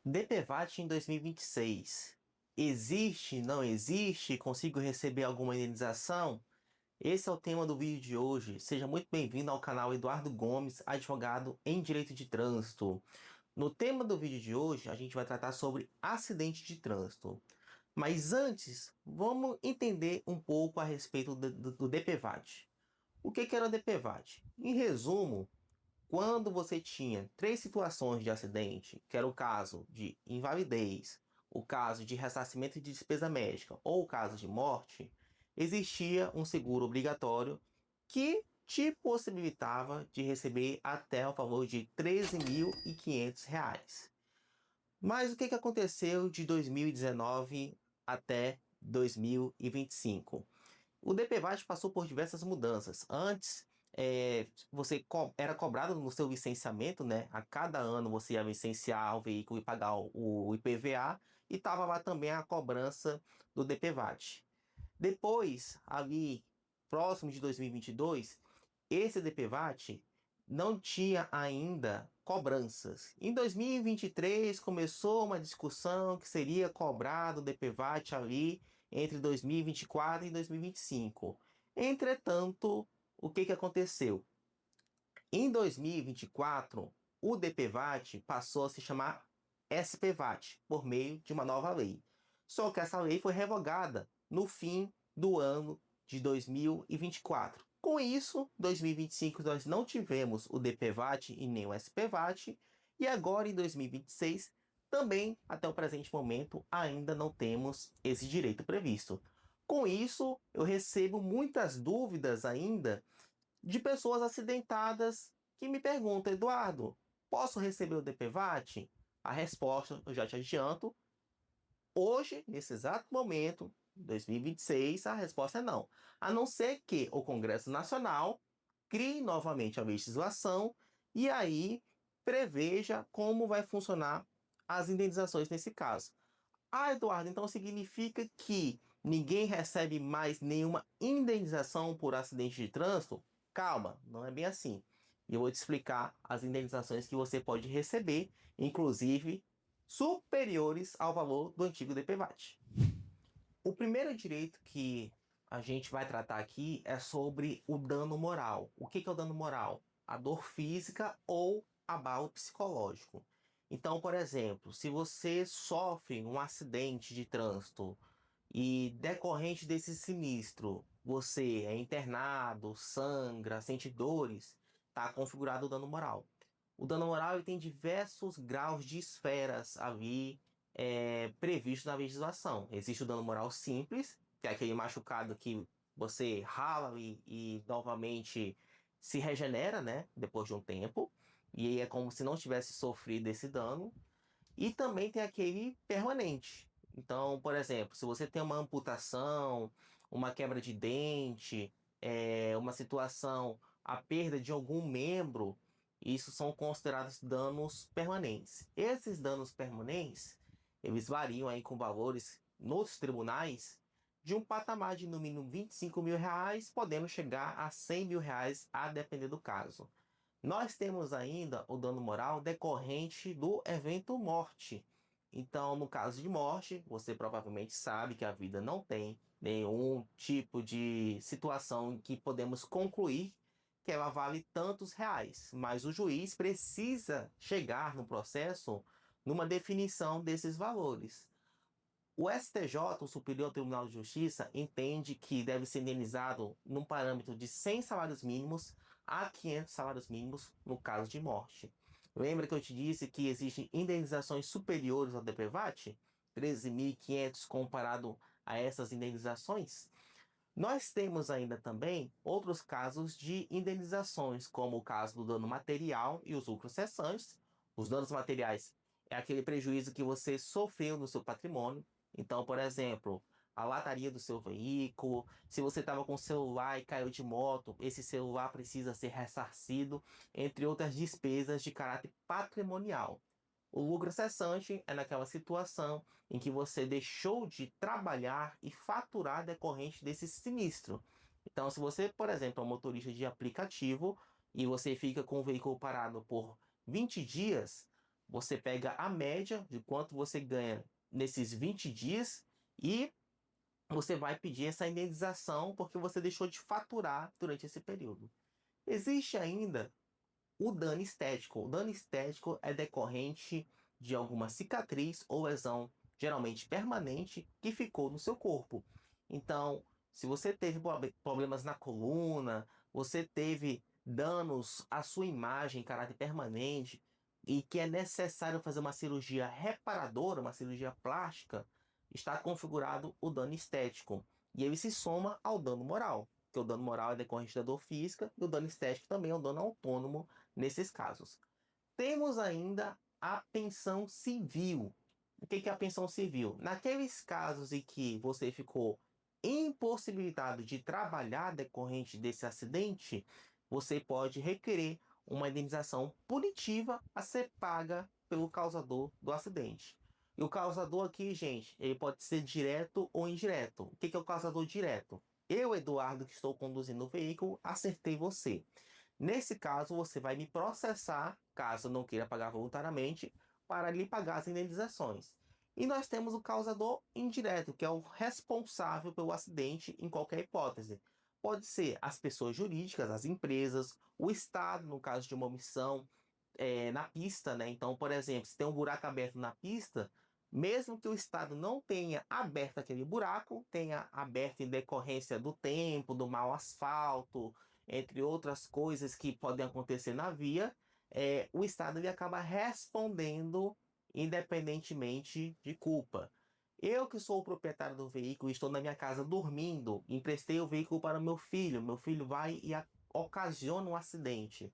DPVAT em 2026. Existe? Não existe? Consigo receber alguma indenização? Esse é o tema do vídeo de hoje. Seja muito bem-vindo ao canal Eduardo Gomes, advogado em direito de trânsito. No tema do vídeo de hoje, a gente vai tratar sobre acidente de trânsito. Mas antes, vamos entender um pouco a respeito do DPVAT. O que era o DPVAT? Em resumo, quando você tinha três situações de acidente, que era o caso de invalidez, o caso de ressarcimento de despesa médica ou o caso de morte, existia um seguro obrigatório que te possibilitava de receber até o valor de R$ 13.500. Mas o que aconteceu de 2019 até 2025? O DPVAT passou por diversas mudanças. Antes, você era cobrado no seu licenciamento, né? A cada ano você ia licenciar o veículo e pagar o IPVA, e estava lá também a cobrança do DPVAT. Depois, ali próximo de 2022, esse DPVAT não tinha ainda cobranças. Em 2023 começou uma discussão que seria cobrado o DPVAT ali entre 2024 e 2025. Entretanto, o que aconteceu? Em 2024, o DPVAT passou a se chamar SPVAT, por meio de uma nova lei. Só que essa lei foi revogada no fim do ano de 2024. Com isso, em 2025 nós não tivemos o DPVAT e nem o SPVAT, e agora em 2026 também, até o presente momento, ainda não temos esse direito previsto. Com isso, eu recebo muitas dúvidas ainda de pessoas acidentadas que me perguntam: Eduardo, posso receber o DPVAT? A resposta, eu já te adianto, hoje, nesse exato momento, 2026, a resposta é não. A não ser que o Congresso Nacional crie novamente a legislação e aí preveja como vai funcionar as indenizações nesse caso. Ah, Eduardo, então significa que ninguém recebe mais nenhuma indenização por acidente de trânsito? Calma, não é bem assim. E eu vou te explicar as indenizações que você pode receber, inclusive superiores ao valor do antigo DPVAT. O primeiro direito que a gente vai tratar aqui é sobre o dano moral. O que é o dano moral? A dor física ou abalo psicológico. Então, por exemplo, se você sofre um acidente de trânsito e decorrente desse sinistro, você é internado, sangra, sente dores, está configurado o dano moral. O dano moral ele tem diversos graus de esferas ali previsto na legislação. Existe o dano moral simples, que é aquele machucado que você rala e novamente se regenera, né, depois de um tempo, e aí é como se não tivesse sofrido esse dano. E também tem aquele permanente. Então, por exemplo, se você tem uma amputação, uma quebra de dente, uma situação, a perda de algum membro, isso são considerados danos permanentes. Esses danos permanentes, eles variam aí com valores nos tribunais de um patamar de no mínimo R$ 25.000, podendo chegar a R$ 100.000, a depender do caso. Nós temos ainda o dano moral decorrente do evento morte. Então, no caso de morte, você provavelmente sabe que a vida não tem nenhum tipo de situação em que podemos concluir que ela vale tantos reais, mas o juiz precisa chegar no processo numa definição desses valores. O STJ, o Superior Tribunal de Justiça, entende que deve ser indenizado num parâmetro de 100 salários mínimos a 500 salários mínimos no caso de morte. Lembra que eu te disse que existem indenizações superiores ao DPVAT? 13.500 comparado a essas indenizações? Nós temos ainda também outros casos de indenizações, como o caso do dano material e os lucros cessantes. Os danos materiais é aquele prejuízo que você sofreu no seu patrimônio. Então, por exemplo, a lataria do seu veículo, se você estava com o celular e caiu de moto, esse celular precisa ser ressarcido, entre outras despesas de caráter patrimonial. O lucro cessante é naquela situação em que você deixou de trabalhar e faturar decorrente desse sinistro. Então, se você, por exemplo, é um motorista de aplicativo e você fica com o veículo parado por 20 dias, Você pega a média de quanto você ganha nesses 20 dias e você vai pedir essa indenização porque você deixou de faturar durante esse período. Existe ainda o dano estético. O dano estético é decorrente de alguma cicatriz ou lesão, geralmente permanente, que ficou no seu corpo. Então, se você teve problemas na coluna, você teve danos à sua imagem em caráter permanente e que é necessário fazer uma cirurgia reparadora, uma cirurgia plástica, está configurado o dano estético. E ele se soma ao dano moral, que o dano moral é decorrente da dor física e o dano estético também é um dano autônomo nesses casos. Temos ainda a pensão civil. O que é a pensão civil? Naqueles casos em que você ficou impossibilitado de trabalhar decorrente desse acidente, você pode requerer uma indenização punitiva a ser paga pelo causador do acidente. E o causador aqui, gente, ele pode ser direto ou indireto. O que é o causador direto? Eu, Eduardo, que estou conduzindo o veículo, acertei você. Nesse caso, você vai me processar, caso não queira pagar voluntariamente, para lhe pagar as indenizações. E nós temos o causador indireto, que é o responsável pelo acidente em qualquer hipótese. Pode ser as pessoas jurídicas, as empresas, o Estado, no caso de uma omissão na pista, né? Então, por exemplo, se tem um buraco aberto na pista, mesmo que o Estado não tenha aberto aquele buraco, tenha aberto em decorrência do tempo, do mau asfalto, entre outras coisas que podem acontecer na via, o Estado ele acaba respondendo independentemente de culpa. Eu que sou o proprietário do veículo, estou na minha casa dormindo, emprestei o veículo para o meu filho vai e ocasiona um acidente.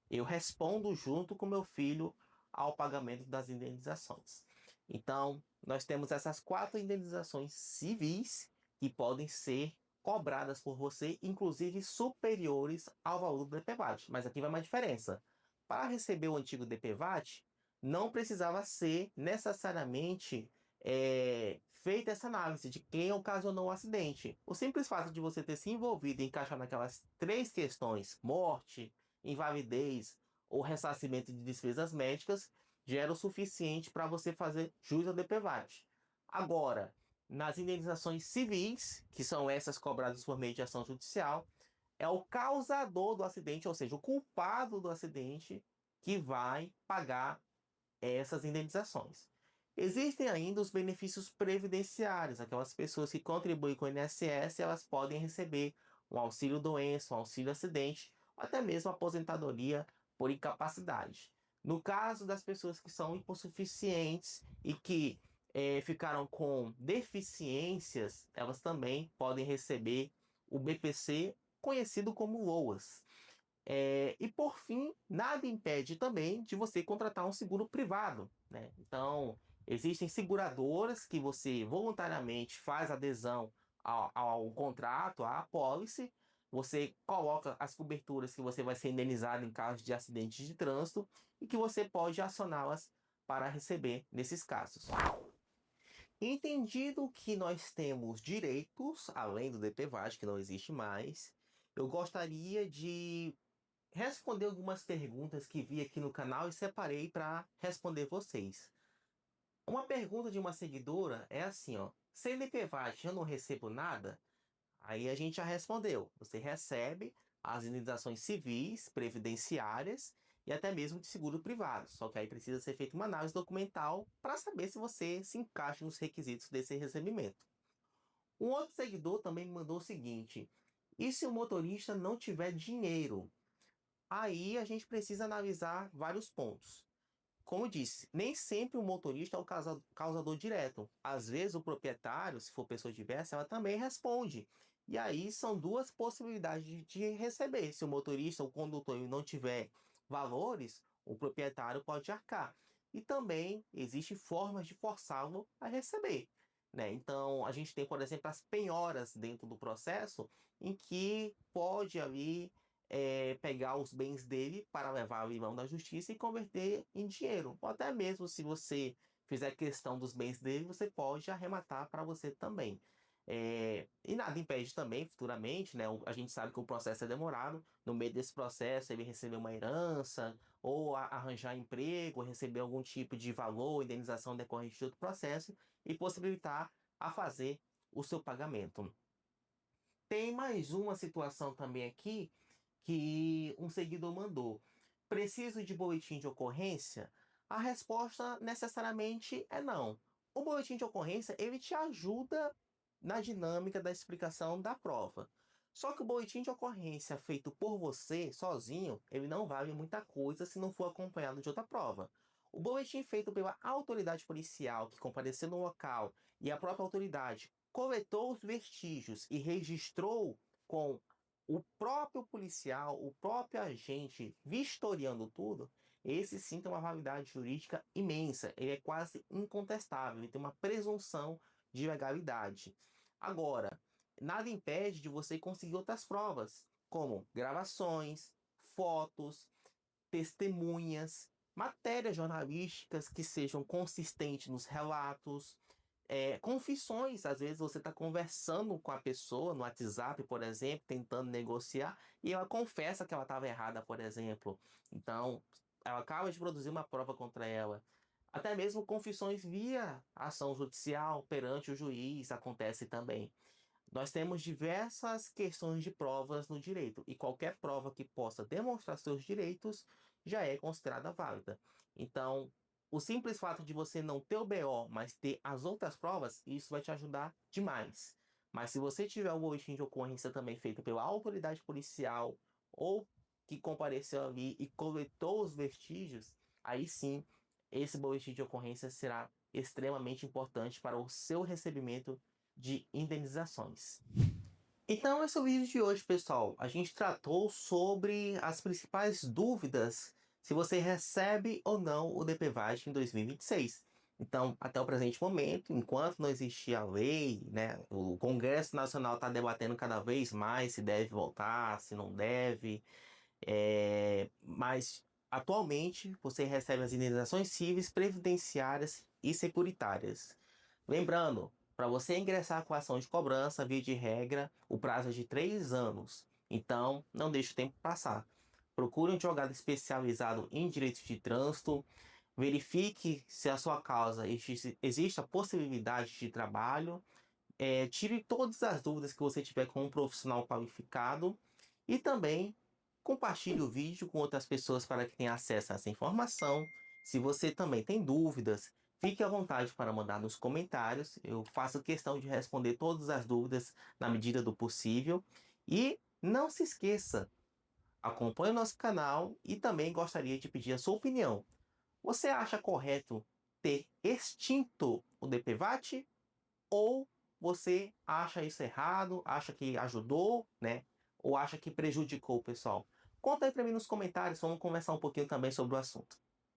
Eu respondo junto com meu filho ao pagamento das indenizações. Então, nós temos essas 4 indenizações civis que podem ser cobradas por você, inclusive superiores ao valor do DPVAT. Mas aqui vai uma diferença. Para receber o antigo DPVAT, não precisava ser necessariamente feita essa análise de quem ocasionou o acidente. O simples fato de você ter se envolvido e encaixar naquelas 3 questões, morte, invalidez ou ressarcimento de despesas médicas, já era o suficiente para você fazer jus ao DPVAT. Agora, nas indenizações civis, que são essas cobradas por meio de ação judicial, é o causador do acidente, ou seja, o culpado do acidente, que vai pagar essas indenizações. Existem ainda os benefícios previdenciários, aquelas pessoas que contribuem com o INSS, elas podem receber um auxílio doença, um auxílio acidente, ou até mesmo aposentadoria por incapacidade. No caso das pessoas que são hipossuficientes e que ficaram com deficiências, elas também podem receber o BPC, conhecido como LOAS. E por fim, nada impede também de você contratar um seguro privado, né? Então, existem seguradoras que você voluntariamente faz adesão ao contrato, à apólice, você coloca as coberturas que você vai ser indenizado em caso de acidentes de trânsito e que você pode acioná-las para receber nesses casos. Entendido que nós temos direitos, além do DPVAT, que não existe mais, eu gostaria de responder algumas perguntas que vi aqui no canal e separei para responder vocês. Uma pergunta de uma seguidora é assim, ó: sem DPVAT eu não recebo nada? Aí a gente já respondeu. Você recebe as indenizações civis, previdenciárias e até mesmo de seguro privado. Só que aí precisa ser feita uma análise documental para saber se você se encaixa nos requisitos desse recebimento. Um outro seguidor também me mandou o seguinte: e se o motorista não tiver dinheiro? Aí a gente precisa analisar vários pontos. Como eu disse, nem sempre o motorista é o causador direto. Às vezes o proprietário, se for pessoa diversa, ela também responde. E aí são duas possibilidades de receber. Se o motorista, o condutor, não tiver valores, o proprietário pode arcar. E também existem formas de forçá-lo a receber, né? Então a gente tem, por exemplo, as penhoras dentro do processo, em que pode ali pegar os bens dele para levar ao limão da justiça e converter em dinheiro. Ou até mesmo se você fizer questão dos bens dele, você pode arrematar para você também. E nada impede também, futuramente, né? A gente sabe que o processo é demorado. No meio desse processo, ele receber uma herança ou arranjar emprego, receber algum tipo de valor, indenização decorrente de outro processo e possibilitar a fazer o seu pagamento. Tem mais uma situação também aqui que um seguidor mandou. Preciso de boletim de ocorrência? A resposta necessariamente é não. O boletim de ocorrência, ele te ajuda na dinâmica da explicação da prova. Só que o boletim de ocorrência feito por você, sozinho, ele não vale muita coisa se não for acompanhado de outra prova. O boletim feito pela autoridade policial que compareceu no local e a própria autoridade coletou os vestígios e registrou com o próprio policial, o próprio agente vistoriando tudo, esse sim tem uma validade jurídica imensa. Ele é quase incontestável, ele tem uma presunção de legalidade. Agora, nada impede de você conseguir outras provas, como gravações, fotos, testemunhas, matérias jornalísticas que sejam consistentes nos relatos, confissões. Às vezes você está conversando com a pessoa no WhatsApp, por exemplo, tentando negociar, e ela confessa que ela estava errada, por exemplo. Então, ela acaba de produzir uma prova contra ela. Até mesmo confissões via ação judicial perante o juiz acontece também. Nós temos diversas questões de provas no direito, e qualquer prova que possa demonstrar seus direitos já é considerada válida. Então, o simples fato de você não ter o BO, mas ter as outras provas, isso vai te ajudar demais. Mas se você tiver o boletim de ocorrência também feito pela autoridade policial ou que compareceu ali e coletou os vestígios, aí sim, esse boletim de ocorrência será extremamente importante para o seu recebimento de indenizações. Então, esse é o vídeo de hoje, pessoal. A gente tratou sobre as principais dúvidas se você recebe ou não o DPVAT em 2026. Então, até o presente momento, enquanto não existir a lei, né, o Congresso Nacional está debatendo cada vez mais se deve voltar, se não deve, mas atualmente você recebe as indenizações cíveis, previdenciárias e securitárias. Lembrando, para você ingressar com a ação de cobrança, via de regra, o prazo é de 3 anos. Então, não deixe o tempo passar. Procure um advogado especializado em direito de trânsito. Verifique se a sua causa existe a possibilidade de trabalho. Tire todas as dúvidas que você tiver com um profissional qualificado. E também compartilhe o vídeo com outras pessoas para que tenham acesso a essa informação. Se você também tem dúvidas, fique à vontade para mandar nos comentários. Eu faço questão de responder todas as dúvidas na medida do possível. E não se esqueça, acompanhe o nosso canal e também gostaria de pedir a sua opinião. Você acha correto ter extinto o DPVAT ou você acha isso errado, acha que ajudou, né? Ou acha que prejudicou o pessoal? Conta aí para mim nos comentários, vamos conversar um pouquinho também sobre o assunto.